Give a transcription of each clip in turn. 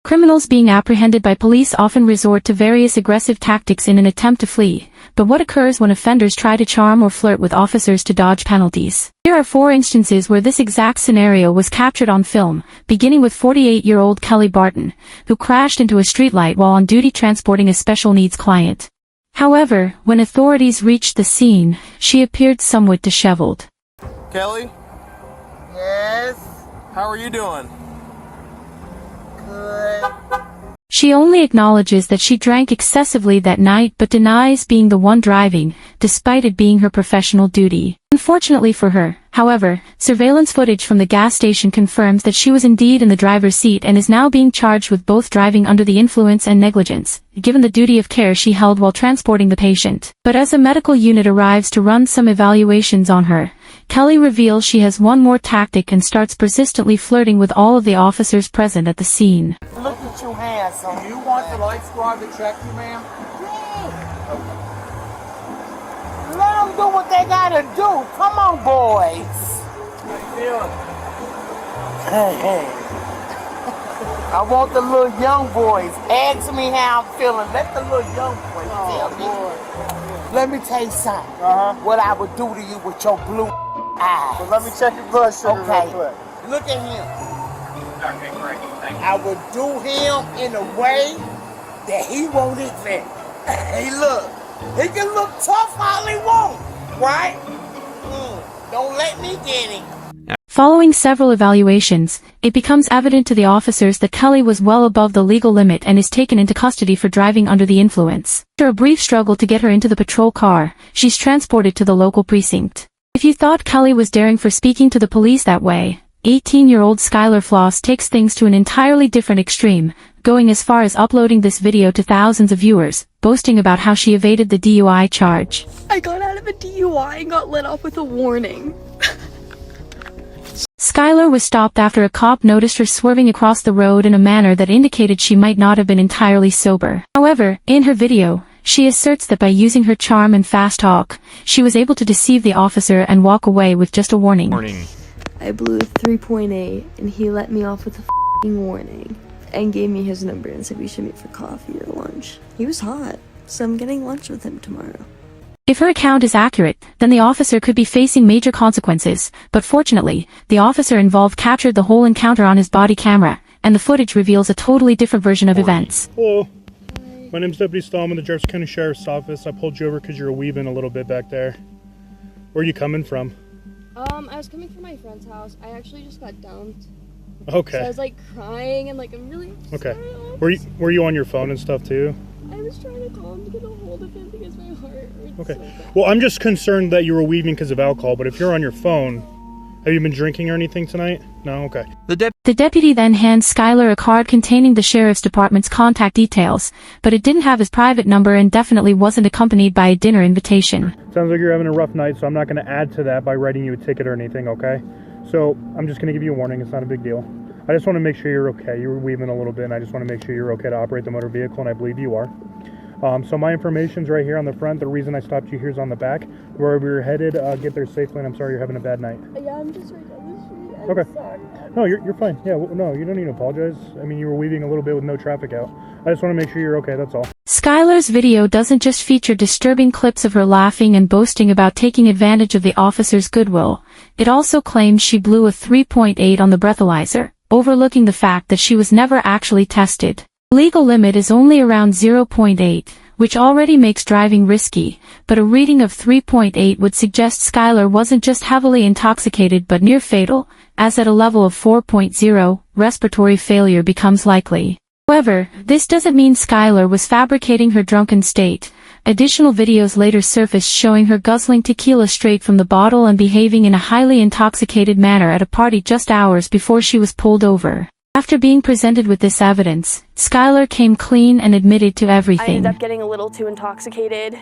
Criminals being apprehended by police often resort to various aggressive tactics in an attempt to flee, but what occurs when offenders try to charm or flirt with officers to dodge penalties? Here are 4 instances where this exact scenario was captured on film, beginning with 48-year-old Kelly Barton, who crashed into a streetlight while on duty transporting a special needs client. However, when authorities reached the scene, she appeared somewhat disheveled. Kelly? Yes? How are you doing? Good. She only acknowledges that she drank excessively that night but denies being the one driving, despite it being her professional duty. Unfortunately for her, however, surveillance footage from the gas station confirms that she was indeed in the driver's seat and is now being charged with both driving under the influence and negligence, given the duty of care she held while transporting the patient. But as a medical unit arrives to run some evaluations on her, Kelly reveals she has one more tactic and starts persistently flirting with all of the officers present at the scene. Look at you handsome. You want the light squad to check you, ma'am? Let them do what they gotta do. Come on, boys. How you feeling? Hey. I want the little young boys. Ask me how I'm feeling. Let the little young boys tell me. Let me tell you something. What I would do to you with your blue eyes. Well, let me check your blood sugar Okay. real quick. Look at him. Okay, great. Thank you. I would do him in a way that he won't admit. Hey, look. He can look tough all he wants, right? Don't let me get him. Following several evaluations, it becomes evident to the officers that Kelly was well above the legal limit and is taken into custody for driving under the influence. After a brief struggle to get her into the patrol car, she's transported to the local precinct. If you thought Kelly was daring for speaking to the police that way, 18-year-old Skyler Floss takes things to an entirely different extreme, going as far as uploading this video to thousands of viewers, boasting about how she evaded the DUI charge. I got out of a DUI and got let off with a warning. Skyler was stopped after a cop noticed her swerving across the road in a manner that indicated she might not have been entirely sober. However, in her video, she asserts that by using her charm and fast talk, she was able to deceive the officer and walk away with just a warning. I blew a 3.8 and he let me off with a f***ing warning and gave me his number and said we should meet for coffee or lunch. He was hot, so I'm getting lunch with him tomorrow. If her account is accurate, then the officer could be facing major consequences, but fortunately, the officer involved captured the whole encounter on his body camera, and the footage reveals a totally different version of events. Hello. My name's Deputy Stahl. I'm in the Jefferson County Sheriff's Office. I pulled you over because you were weaving a little bit back there. Where are you coming from? I was coming from my friend's house. I actually just got dumped. Okay. So I was like crying and like I'm really Okay. sorry. Were you on your phone and stuff too? I was trying to call him to get a hold of him because my heart hurts Okay. so bad. Well, I'm just concerned that you were weaving because of alcohol, but if you're on your phone, have you been drinking or anything tonight? No? Okay. The deputy then hands Skyler a card containing the sheriff's department's contact details, but it didn't have his private number and definitely wasn't accompanied by a dinner invitation. Sounds like you're having a rough night, so I'm not going to add to that by writing you a ticket or anything, okay? So I'm just going to give you a warning. It's not a big deal. I just want to make sure you're okay. You were weaving a little bit, and I just want to make sure you're okay to operate the motor vehicle, and I believe you are. So my information's right here on the front. The reason I stopped you here is on the back. Where we were headed, get there safely, and I'm sorry you're having a bad night. Yeah, I'm just right down the street. I'm Okay. sorry. No, you're fine. Yeah, no, you don't need to apologize. I mean, you were weaving a little bit with no traffic out. I just want to make sure you're okay, that's all. Skyler's video doesn't just feature disturbing clips of her laughing and boasting about taking advantage of the officer's goodwill. It also claims she blew a 3.8 on the breathalyzer, overlooking the fact that she was never actually tested. The legal limit is only around 0.8, which already makes driving risky, but a reading of 3.8 would suggest Skyler wasn't just heavily intoxicated but near fatal, as at a level of 4.0, respiratory failure becomes likely. However, this doesn't mean Skyler was fabricating her drunken state. Additional videos later surfaced showing her guzzling tequila straight from the bottle and behaving in a highly intoxicated manner at a party just hours before she was pulled over. After being presented with this evidence, Skyler came clean and admitted to I everything. ended up getting a little too intoxicated.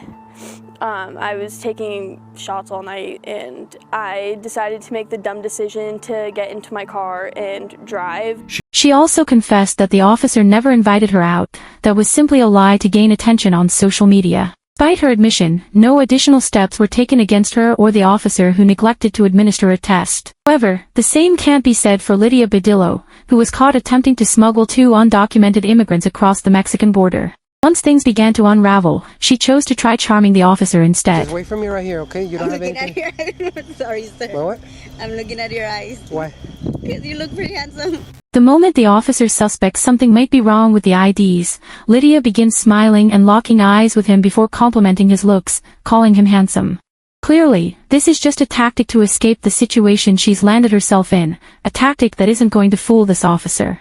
I was taking shots all night and I decided to make the dumb decision to get into my car and drive. She also confessed that the officer never invited her out, that was simply a lie to gain attention on social media. Despite her admission, no additional steps were taken against her or the officer who neglected to administer a test. However, the same can't be said for Lydia Badillo, who was caught attempting to smuggle 2 undocumented immigrants across the Mexican border. Once things began to unravel, she chose to try charming the officer instead. Just wait for me right here, okay? You don't have anything? I'm looking at your eyes. Sorry, sir. What? I'm looking at your eyes. Why? Because you look pretty handsome. The moment the officer suspects something might be wrong with the IDs, Lydia begins smiling and locking eyes with him before complimenting his looks, calling him handsome. Clearly, this is just a tactic to escape the situation she's landed herself in, a tactic that isn't going to fool this officer.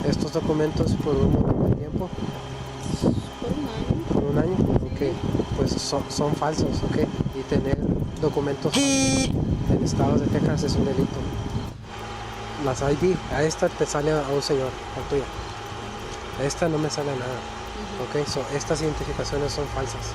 Estos documentos por un montón de tiempo. ¿Por un año? Ok. Pues son falsos, ok. Y tener documentos en estados de Texas es un delito. Las ID, a esta te sale a un señor, a tuya. A esta no me sale nada. Ok, so estas identificaciones son falsas.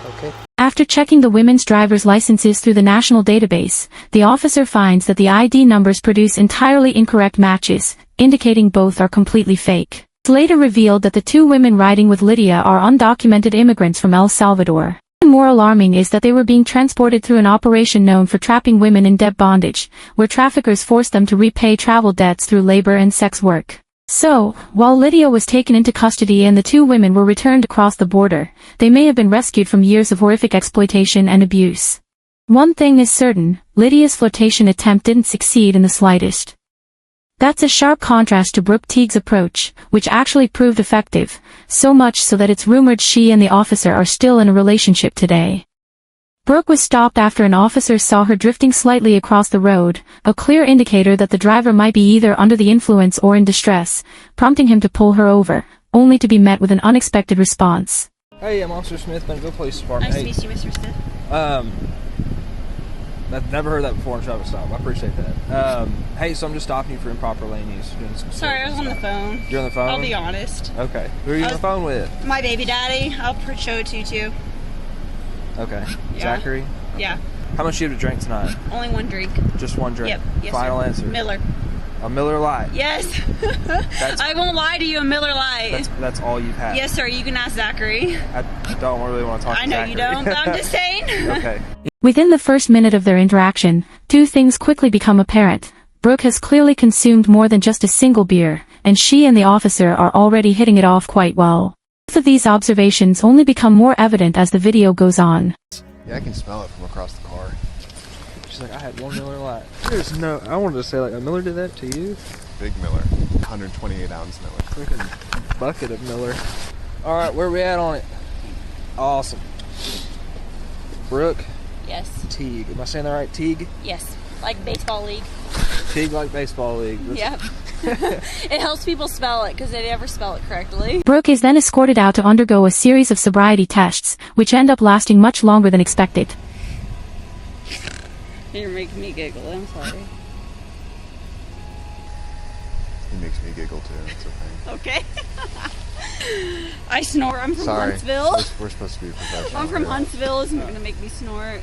Ok. After checking the women's driver's licenses through the national database, the officer finds that the ID numbers produce entirely incorrect matches, indicating both are completely fake. It's later revealed that the 2 women riding with Lydia are undocumented immigrants from El Salvador. Even more alarming is that they were being transported through an operation known for trapping women in debt bondage, where traffickers forced them to repay travel debts through labor and sex work. So, while Lydia was taken into custody and the 2 women were returned across the border, they may have been rescued from years of horrific exploitation and abuse. One thing is certain, Lydia's flirtation attempt didn't succeed in the slightest. That's a sharp contrast to Brooke Teague's approach, which actually proved effective, so much so that it's rumored she and the officer are still in a relationship today. Brooke was stopped after an officer saw her drifting slightly across the road, a clear indicator that the driver might be either under the influence or in distress, prompting him to pull her over, only to be met with an unexpected response. Hey, I'm Officer Smith, Bentonville Police Department. Nice to meet you, Mr. Smith. I've never heard that before in a traffic stop. I appreciate that. Hey, so I'm just stopping you for improper lane use. Sorry, I was on the phone. You're on the phone? I'll be honest. Okay. Who are you on the phone with? My baby daddy. I'll show it to you, too. Okay. Yeah. Zachary? Yeah. How much do you have to drink tonight? Only one drink. Just one drink? Yep. Yes, Final sir. answer? Miller. A Miller Lite? Yes. I won't lie to you, a Miller Lite. That's all you've had? Yes, sir. You can ask Zachary. I don't really want to talk to Zachary. I know you don't, but I'm just saying. Okay. Within the first minute of their interaction, 2 things quickly become apparent. Brooke has clearly consumed more than just a single beer, and she and the officer are already hitting it off quite well. Both of these observations only become more evident as the video goes on. Yeah, I can smell it from across the car. She's like, I had 1 Miller Lite. There's no, I wanted to say, like, a Miller did that to you? Big Miller, 128 ounce Miller. Freaking bucket of Miller. All right, where we at on it? Awesome. Brooke Yes. Teague. Am I saying that right? Teague? Yes. Like baseball league. Teague like baseball league. Yep. It helps people spell it because they never spell it correctly. Brooke is then escorted out to undergo a series of sobriety tests, which end up lasting much longer than expected. You're making me giggle. I'm sorry. He makes me giggle too. It's okay. Okay. I snore. I'm from Sorry. Huntsville. We're supposed to be professional. I'm from here. Huntsville. Isn't going to make me snort.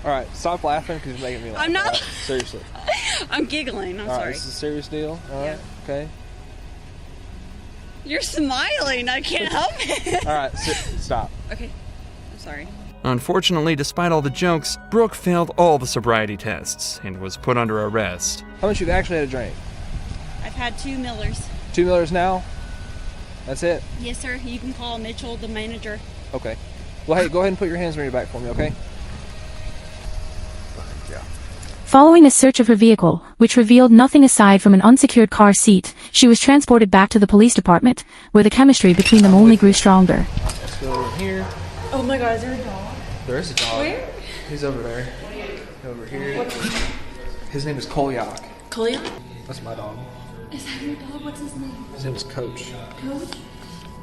All right, stop laughing because you're making me laugh. I'm not. All right? Seriously. I'm giggling. I'm All right, sorry. this is a serious deal. All right. Okay. You're smiling. I can't help it. All right. Stop. Okay. I'm sorry. Unfortunately, despite all the jokes, Brooke failed all the sobriety tests and was put under arrest. How much you've actually had a drink? I've had 2 Millers. 2 Millers now? That's it? Yes, sir. You can call Mitchell, the manager. Okay. Well, hey, go ahead and put your hands on your back for me, okay? Yeah. Following a search of her vehicle, which revealed nothing aside from an unsecured car seat, she was transported back to the police department, where the chemistry between them only grew stronger. Let's go over here. Oh my God, is there a dog? There is a dog. Where? He's over there. Over here. His name is Kolyak. Kolyak? That's my dog. Is that your dog? What's his name? His name is Coach. Coach?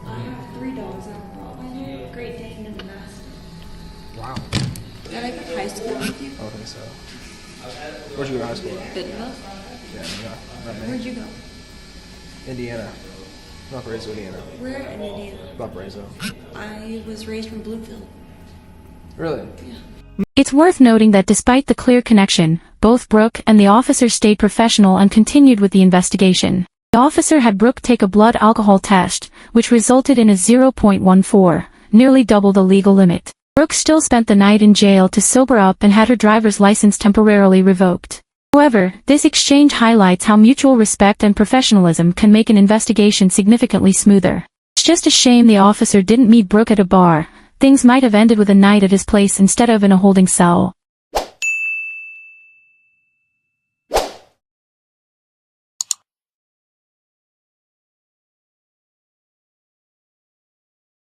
I have 3 dogs. I have a Rottweiler, Great Dane, and a Mastiff. Wow. Did I go to high school with you? I don't think so. Where'd you go to high school at? Bentonville? Yeah, not me. Where'd you go? Indiana. Valparaiso, Indiana. Where in Indiana? Valparaiso. I was raised from Bloomfield. Really? It's worth noting that despite the clear connection, both Brooke and the officer stayed professional and continued with the investigation. The officer had Brooke take a blood alcohol test, which resulted in a 0.14, nearly double the legal limit. Brooke still spent the night in jail to sober up and had her driver's license temporarily revoked. However, this exchange highlights how mutual respect and professionalism can make an investigation significantly smoother. It's just a shame the officer didn't meet Brooke at a bar. Things might have ended with a night at his place instead of in a holding cell.